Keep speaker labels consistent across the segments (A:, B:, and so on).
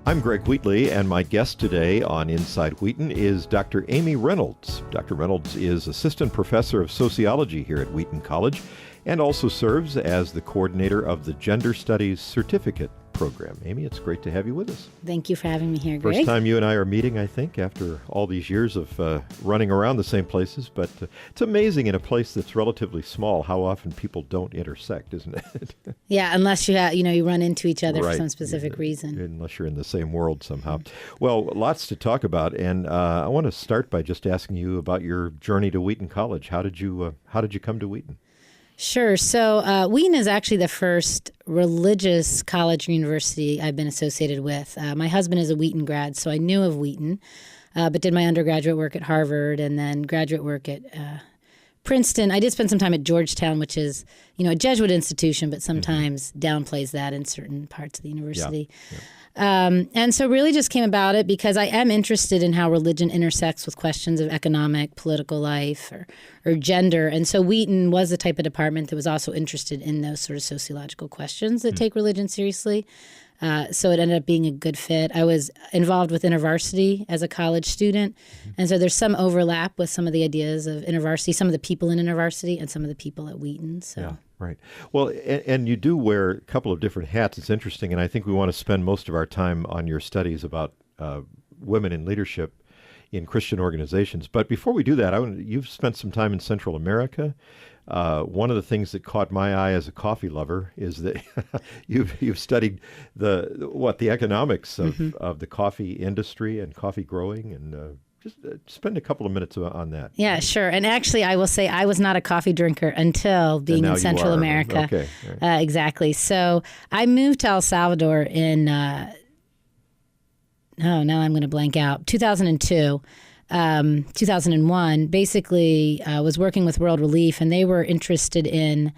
A: I'm Greg Wheatley, and my guest today on Inside Wheaton is Dr. Amy Reynolds. Dr. Reynolds is Assistant Professor of Sociology here at Wheaton College and also serves as the coordinator of the Gender Studies Certificate Program. Amy, it's great to have you with us.
B: Thank you for having me here, Greg.
A: First time you and I are meeting, I think, after all these years of running around the same places. But it's amazing in a place that's relatively small how often people don't intersect, isn't it?
B: Yeah, unless you run into each other
A: right.
B: for some specific reason.
A: Unless you're in the same world somehow. Well, lots to talk about, and I want to start by just asking you about your journey to Wheaton College. How did you come to Wheaton?
B: Sure. So Wheaton is actually the first religious college or university I've been associated with. My husband is a Wheaton grad, so I knew of Wheaton, but did my undergraduate work at Harvard and then graduate work at Princeton. I did spend some time at Georgetown, which is, a Jesuit institution, but sometimes downplays that in certain parts of the university. Yeah. And so really just came about it because I am interested in how religion intersects with questions of economic, political life or gender. And so Wheaton was the type of department that was also interested in those sort of sociological questions that take religion seriously. So it ended up being a good fit. I was involved with InterVarsity as a college student. And so there's some overlap with some of the ideas of InterVarsity, some of the people in InterVarsity and some of the people at Wheaton. So.
A: Yeah. Right. Well, and you do wear a couple of different hats. It's interesting, and I think we want to spend most of our time on your studies about women in leadership in Christian organizations. But before we do that, you've spent some time in Central America. One of the things that caught my eye as a coffee lover is that you've studied the economics of the coffee industry and coffee growing, and just spend a couple of minutes on that.
B: Yeah, sure. And actually, I will say I was not a coffee drinker until being in Central America.
A: Okay. Right.
B: Exactly. So I moved to El Salvador in, now I'm going to blank out, 2002. 2001, basically was working with World Relief, and they were interested in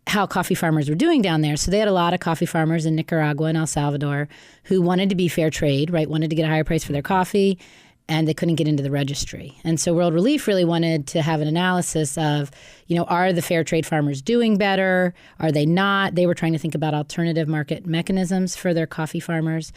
B: how coffee farmers were doing down there. So they had a lot of coffee farmers in Nicaragua and El Salvador who wanted to be fair trade, right? Wanted to get a higher price for their coffee, and they couldn't get into the registry. And so World Relief really wanted to have an analysis of, are the fair trade farmers doing better? Are they not? They were trying to think about alternative market mechanisms for their coffee farmers.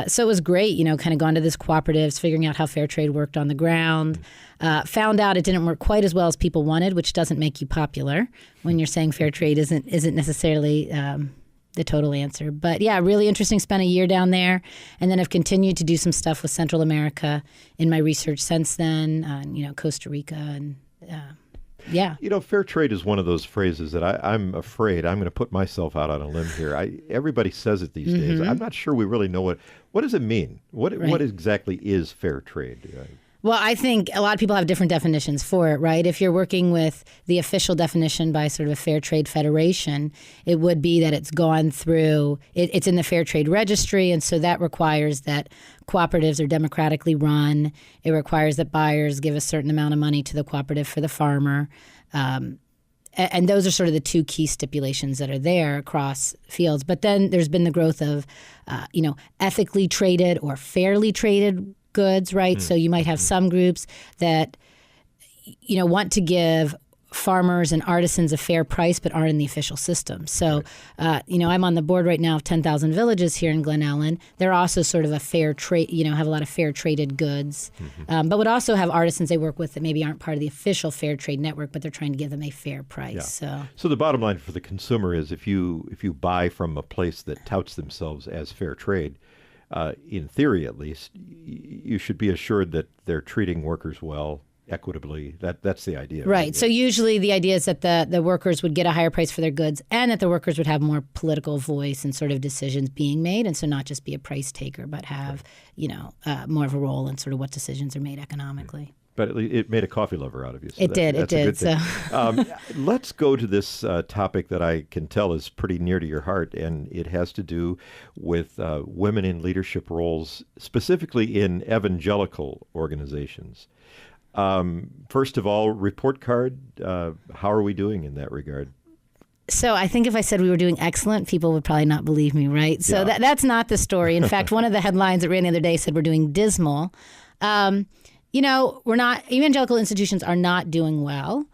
B: So it was great, kind of gone to this cooperatives, figuring out how fair trade worked on the ground. Found out it didn't work quite as well as people wanted, which doesn't make you popular when you're saying fair trade isn't necessarily the total answer. But yeah, really interesting. Spent a year down there, and then I've continued to do some stuff with Central America in my research since then. Costa Rica and. Yeah.
A: Fair trade is one of those phrases that I'm afraid I'm going to put myself out on a limb here. Everybody says it these days. I'm not sure we really know what does it mean? What exactly is fair trade?
B: Well, I think a lot of people have different definitions for it, right? If you're working with the official definition by sort of a fair trade federation, it would be that it's gone through, it's in the fair trade registry, and so that requires that cooperatives are democratically run. It requires that buyers give a certain amount of money to the cooperative for the farmer. And those are sort of the two key stipulations that are there across fields. But then there's been the growth of, ethically traded or fairly traded goods, right? So you might have some groups that, want to give farmers and artisans a fair price, but aren't in the official system. So, I'm on the board right now of 10,000 Villages here in Glen Ellen. They're also sort of a fair trade, have a lot of fair traded goods, but would also have artisans they work with that maybe aren't part of the official fair trade network, but they're trying to give them a fair price.
A: Yeah. So the bottom line for the consumer is if you buy from a place that touts themselves as fair trade, in theory at least, you should be assured that they're treating workers well, equitably. That's the idea.
B: Right. So usually the idea is that the workers would get a higher price for their goods and that the workers would have more political voice and sort of decisions being made, and so not just be a price taker, but have, more of a role in sort of what decisions are made economically.
A: But it made a coffee lover out of you. So
B: it did. So.
A: Let's go to this topic that I can tell is pretty near to your heart, and it has to do with women in leadership roles, specifically in evangelical organizations. First of all, report card, how are we doing in that regard?
B: So I think if I said we were doing excellent, people would probably not believe me, right? So that's not the story. In fact, one of the headlines that ran the other day said we're doing dismal. We're not, evangelical institutions are not doing well,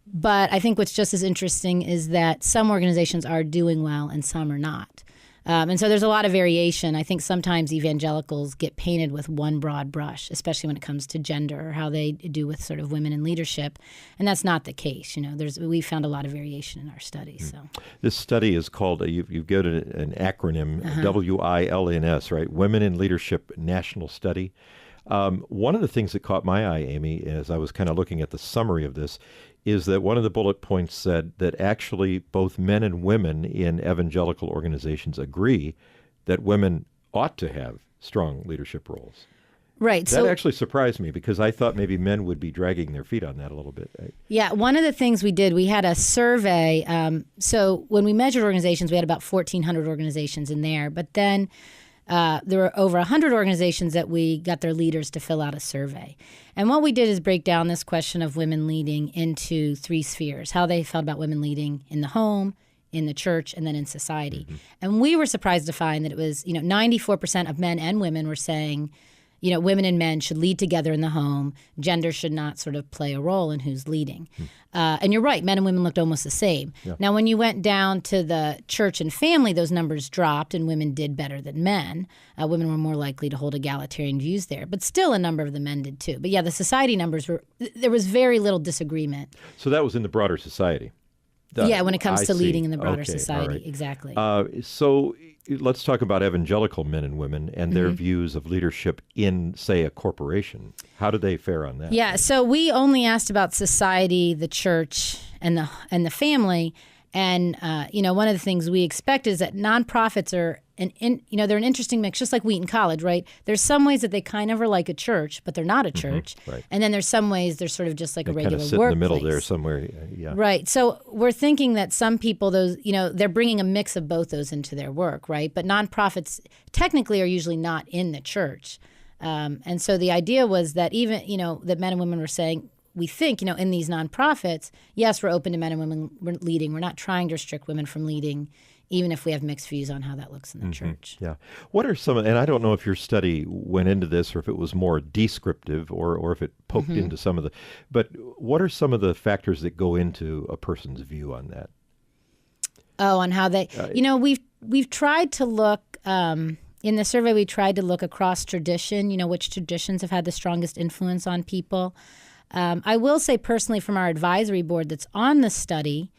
B: but I think what's just as interesting is that some organizations are doing well and some are not. And so there's a lot of variation. I think sometimes evangelicals get painted with one broad brush, especially when it comes to gender or how they do with sort of women in leadership. And that's not the case. We found a lot of variation in our studies. So
A: this study is called, you've given it an acronym, WILNS, right? Women in Leadership National Study. One of the things that caught my eye, Amy, as I was kind of looking at the summary of this, is that one of the bullet points said that actually both men and women in evangelical organizations agree that women ought to have strong leadership roles.
B: Right.
A: That actually surprised me because I thought maybe men would be dragging their feet on that a little bit.
B: Yeah. One of the things we did, we had a survey. So when we measured organizations, we had about 1,400 organizations in there. But then there were over 100 organizations that we got their leaders to fill out a survey. And what we did is break down this question of women leading into 3 spheres, how they felt about women leading in the home, in the church, and then in society. Mm-hmm. And we were surprised to find that it was, 94% of men and women were saying, women and men should lead together in the home. Gender should not sort of play a role in who's leading. And you're right, men and women looked almost the same. Yeah. Now, when you went down to the church and family, those numbers dropped and women did better than men. Women were more likely to hold egalitarian views there. But still, a number of the men did too. But yeah, the society numbers there was very little disagreement.
A: So that was in the broader society.
B: When it comes to leading in the broader society. Right. Exactly.
A: So let's talk about evangelical men and women and their views of leadership in, say, a corporation. How do they fare on that?
B: Yeah, so we only asked about society, the church, and the family. And one of the things we expect is that nonprofits are they're an interesting mix, just like Wheaton College, right? There's some ways that they kind of are like a church, but they're not a church. Right. And then there's some ways they're sort of just like a regular workplace. They kind of sit in the middle there somewhere. Yeah. Right. So we're thinking that some people, they're bringing a mix of both those into their work, right? But nonprofits technically are usually not in the church. And so the idea was that even, that men and women were saying, we think, in these nonprofits, yes, we're open to men and women leading. We're not trying to restrict women from leading, even if we have mixed views on how that looks in the church.
A: Yeah. What are some, and I don't know if your study went into this or if it was more descriptive or if it poked into some of the, but what are some of the factors that go into a person's view on that?
B: Oh, on how they, we've tried to look, in the survey, we tried to look across tradition, which traditions have had the strongest influence on people. I will say personally from our advisory board that's on the study,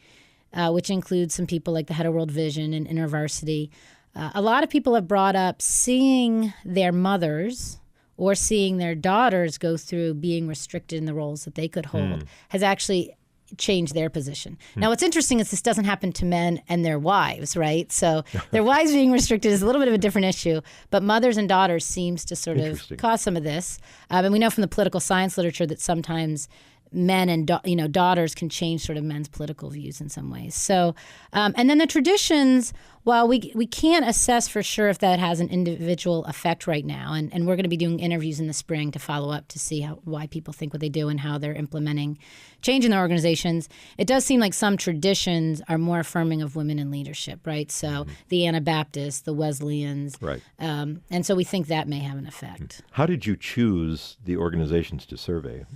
B: which includes some people like the Hetero World Vision and InterVarsity, a lot of people have brought up seeing their mothers or seeing their daughters go through being restricted in the roles that they could hold has actually changed their position. Now, what's interesting is this doesn't happen to men and their wives, right? So their wives being restricted is a little bit of a different issue, but mothers and daughters seems to sort of cause some of this. And we know from the political science literature that sometimes men and daughters can change sort of men's political views in some ways. So, and then the traditions, well, we can't assess for sure if that has an individual effect right now, and we're going to be doing interviews in the spring to follow up to see why people think what they do and how they're implementing change in their organizations. It does seem like some traditions are more affirming of women in leadership, right? So the Anabaptists, the Wesleyans, right, and so we think that may have an effect.
A: How did you choose the organizations to survey?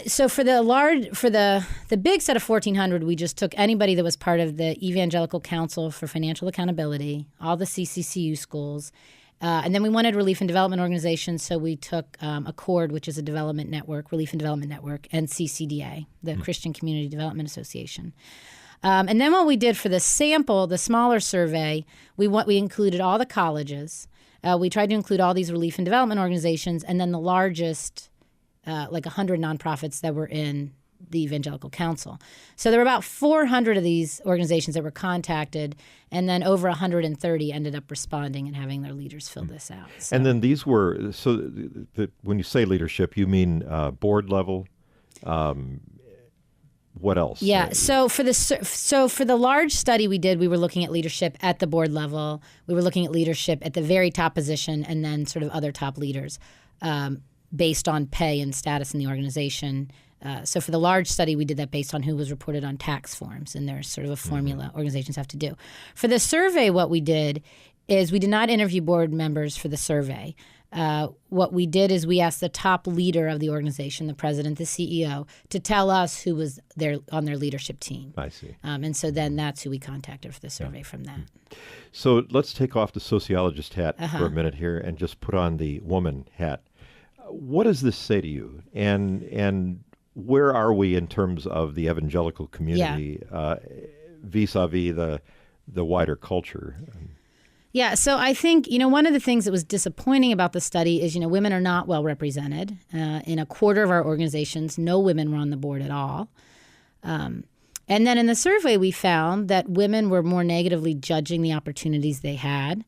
B: So for the big set of 1,400, we just took anybody that was part of the Evangelical Council for Financial Accountability, all the CCCU schools, and then we wanted relief and development organizations, so we took Accord, which is a development network, relief and development network, and CCDA, the Christian Community Development Association. And then what we did for the sample, the smaller survey, we included all the colleges. We tried to include all these relief and development organizations, and then the largest, like 100 nonprofits that were in the Evangelical Council. So there were about 400 of these organizations that were contacted, and then over 130 ended up responding and having their leaders fill this out. So. And
A: then these were, when you say leadership, you mean board level? What else?
B: Yeah. So for the large study we did, we were looking at leadership at the board level. We were looking at leadership at the very top position, and then sort of other top leaders. Based on pay and status in the organization. So for the large study, we did that based on who was reported on tax forms, and there's sort of a formula organizations have to do. For the survey, what we did is we did not interview board members for the survey. what we did is we asked the top leader of the organization, the president, the CEO, to tell us who was on their leadership team.
A: I see.
B: And so then that's who we contacted for the survey from that.
A: So let's take off the sociologist hat for a minute here and just put on the woman hat. What does this say to you? And where are we in terms of the evangelical community vis-a-vis the wider culture?
B: Yeah, so I think, one of the things that was disappointing about the study is, women are not well represented. In a quarter of our organizations, no women were on the board at all. And then in the survey, we found that women were more negatively judging the opportunities they had.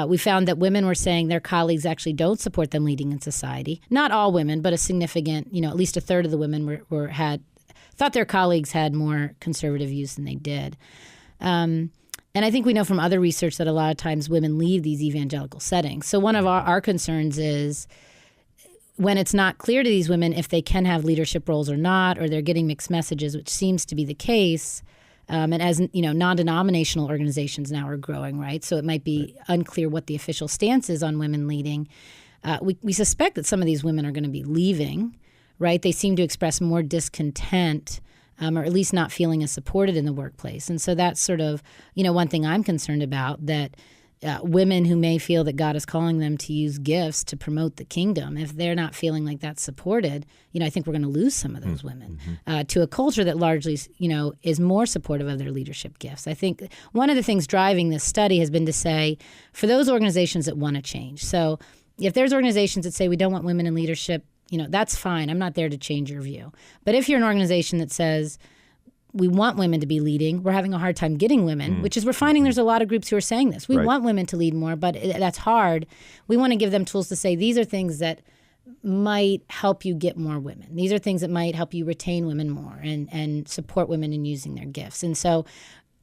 B: We found that women were saying their colleagues actually don't support them leading in society. Not all women, but a significant, at least a third of the women thought their colleagues had more conservative views than they did. And I think we know from other research that a lot of times women leave these evangelical settings. So one of our concerns is when it's not clear to these women if they can have leadership roles or not, or they're getting mixed messages, which seems to be the case. And as non-denominational organizations now are growing, right? So it might be unclear what the official stance is on women leading. We suspect that some of these women are going to be leaving, right? They seem to express more discontent, or at least not feeling as supported in the workplace. And so that's sort of, one thing I'm concerned about, that women who may feel that God is calling them to use gifts to promote the kingdom, if they're not feeling like that's supported, I think we're going to lose some of those women to a culture that largely, is more supportive of their leadership gifts. I think one of the things driving this study has been to say, for those organizations that want to change. So if there's organizations that say we don't want women in leadership, that's fine. I'm not there to change your view. But if you're an organization that says we want women to be leading, we're having a hard time getting women, which is we're finding there's a lot of groups who are saying this. We want women to lead more, but that's hard. We want to give them tools to say these are things that might help you get more women. These are things that might help you retain women more and support women in using their gifts. And so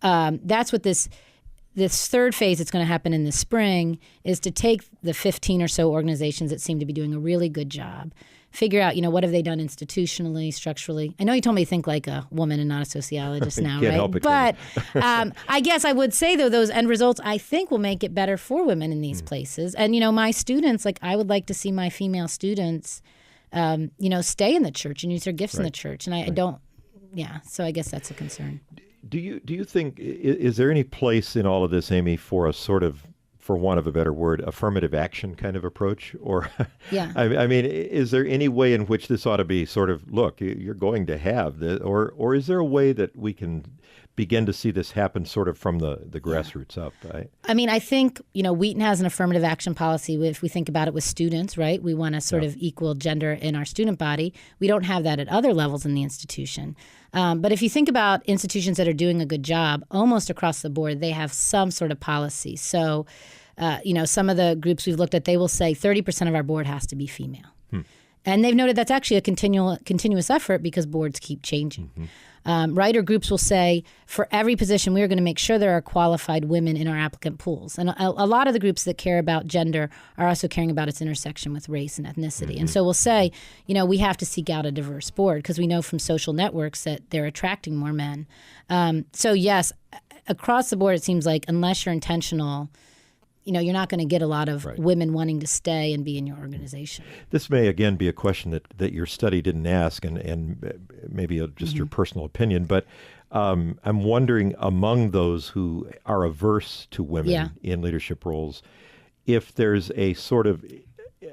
B: that's what this third phase that's going to happen in the spring is to take the 15 or so organizations that seem to be doing a really good job, figure out, what have they done institutionally, structurally. I know you told me to think like a woman and not a sociologist now,
A: Can't
B: right?
A: help it,
B: but I guess I would say, though, those end results, I think, will make it better for women in these places. And, my students, I would like to see my female students, stay in the church and use their gifts in the church. And I don't, so I guess that's a concern.
A: Do you think, is there any place in all of this, Amy, for a sort of, for want of a better word, affirmative action kind of approach? Or, I mean, is there any way in which this ought to be sort of, look, you're going to have this, or is there a way that we can begin to see this happen sort of from the grassroots up?
B: I mean, I think, Wheaton has an affirmative action policy. If we think about it with students, right? We want to sort of equal gender in our student body. We don't have that at other levels in the institution. But if you think about institutions that are doing a good job, almost across the board, they have some sort of policy. So, some of the groups we've looked at, they will say 30% of our board has to be female. And they've noted that's actually a continuous effort because boards keep changing. Writer groups will say, for every position, we are going to make sure there are qualified women in our applicant pools. And a lot of the groups that care about gender are also caring about its intersection with race and ethnicity. And so we'll say, we have to seek out a diverse board because we know from social networks that they're attracting more men. So yes, across the board, it seems like unless you're intentional, you're not going to get a lot of women wanting to stay and be in your organization. This
A: may, again, be a question that your study didn't ask, and maybe just your personal opinion, but I'm wondering, among those who are averse to women in leadership roles, if there's a sort of,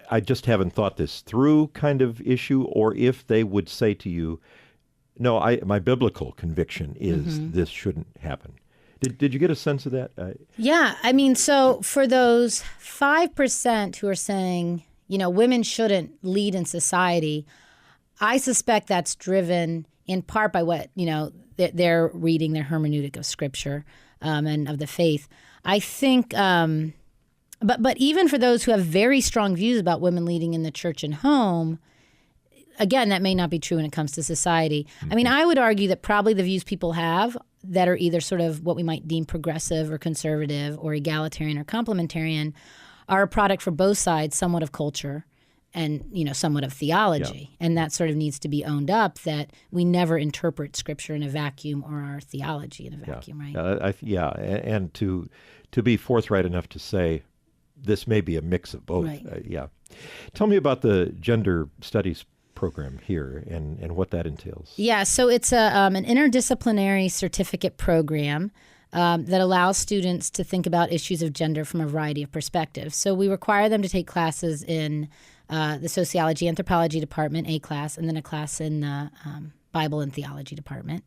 A: I just haven't thought this through kind of issue, or if they would say to you, no, my biblical conviction is this shouldn't happen. Did you get a sense of that?
B: Yeah. I mean, so for those 5% who are saying, women shouldn't lead in society, I suspect that's driven in part by what, they're reading, their hermeneutic of Scripture and of the faith. I think, but even for those who have very strong views about women leading in the church and home, again, that may not be true when it comes to society. I mean, I would argue that probably the views people have that are either sort of what we might deem progressive or conservative or egalitarian or complementarian are a product for both sides, somewhat of culture and, somewhat of theology. And that sort of needs to be owned up, that we never interpret Scripture in a vacuum or our theology in a vacuum, right?
A: And to be forthright enough to say, this may be a mix of both.
B: Right.
A: Yeah. Tell me about the gender studies program here and what that entails.
B: Yeah, so it's an interdisciplinary certificate program that allows students to think about issues of gender from a variety of perspectives. So we require them to take classes in the Sociology, Anthropology department, a class, and then a class in the Bible and Theology department.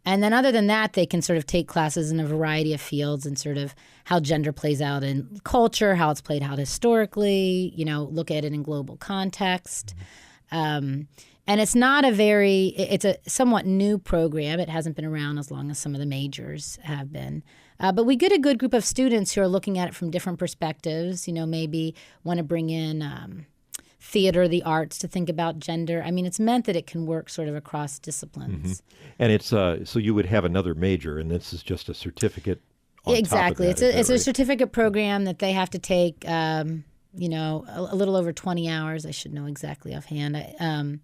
B: And then other than that, they can sort of take classes in a variety of fields and sort of how gender plays out in culture, how it's played out historically, look at it in global context. And it's a somewhat new program. It hasn't been around as long as some of the majors have been. But we get a good group of students who are looking at it from different perspectives, maybe want to bring in theater, the arts to think about gender. I mean, it's meant that it can work sort of across disciplines.
A: Mm-hmm. And it's so you would have another major, and this is just a certificate on
B: exactly.
A: top of that.
B: It's a certificate program that they have to take, a little over 20 hours. I should know exactly offhand.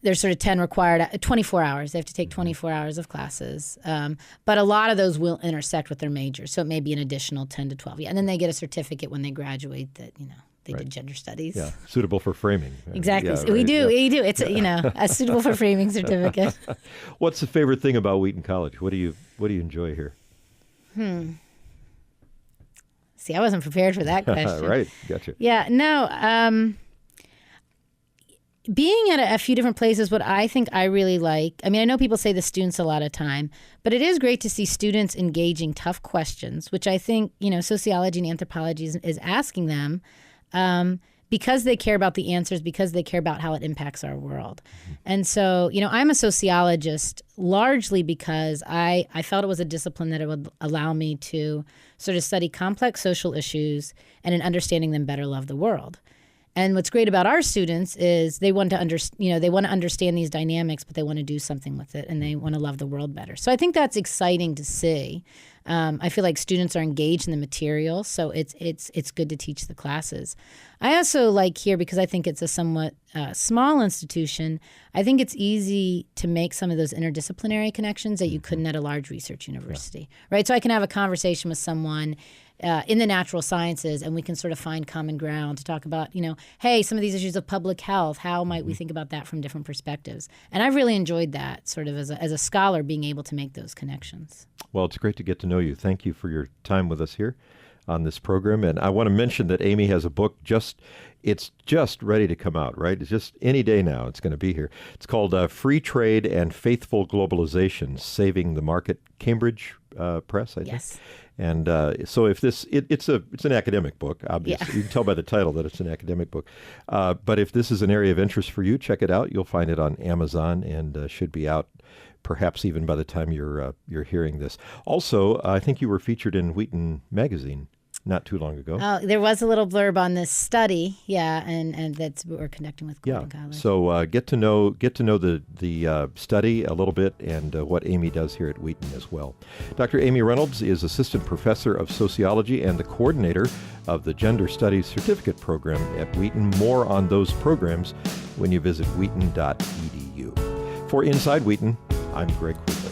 B: There's sort of 24 hours. They have to take 24 hours of classes. But a lot of those will intersect with their major. So it may be an additional 10 to 12. Yeah. And then they get a certificate when they graduate that, they did gender studies.
A: Yeah, suitable for framing.
B: Exactly.
A: Yeah,
B: we
A: right.
B: do. It's a suitable for framing certificate.
A: What's the favorite thing about Wheaton College? What do you enjoy here?
B: See, I wasn't prepared for that question.
A: Right. Gotcha.
B: Yeah. No. Being at a few different places, what I think I really like, I mean, I know people say the students a lot of time, but it is great to see students engaging tough questions, which I think, sociology and anthropology is asking them because they care about the answers, because they care about how it impacts our world. And so, I'm a sociologist largely because I felt it was a discipline that it would allow me to sort of study complex social issues and in understanding them better love the world. And what's great about our students is they want to understand these dynamics, but they want to do something with it, and they want to love the world better. So I think that's exciting to see. I feel like students are engaged in the material, so it's good to teach the classes. I also like here, because I think it's a somewhat small institution, I think it's easy to make some of those interdisciplinary connections that you couldn't at a large research university, right? So I can have a conversation with someone in the natural sciences, and we can sort of find common ground to talk about, hey, some of these issues of public health, how might we think about that from different perspectives? And I've really enjoyed that sort of as a scholar, being able to make those connections.
A: Well, it's great to get to know you. Thank you for your time with us here on this program. And I want to mention that Amy has a book it's just ready to come out, right? It's just any day now. It's going to be here. It's called Free Trade and Faithful Globalization, Saving the Market, Cambridge Press, I think.
B: Yes.
A: And so if it's an academic book, obviously.
B: Yeah.
A: You can tell by the title that it's an academic book. But if this is an area of interest for you, check it out. You'll find it on Amazon and should be out perhaps even by the time you're hearing this. Also, I think you were featured in Wheaton Magazine not too long ago.
B: Oh, there was a little blurb on this study, yeah, and that's what we're conducting with Wheaton College.
A: So get to know the study a little bit and what Amy does here at Wheaton as well. Dr. Amy Reynolds is Assistant Professor of Sociology and the coordinator of the Gender Studies Certificate Program at Wheaton. More on those programs when you visit wheaton.edu. For Inside Wheaton, I'm Greg Wheatley.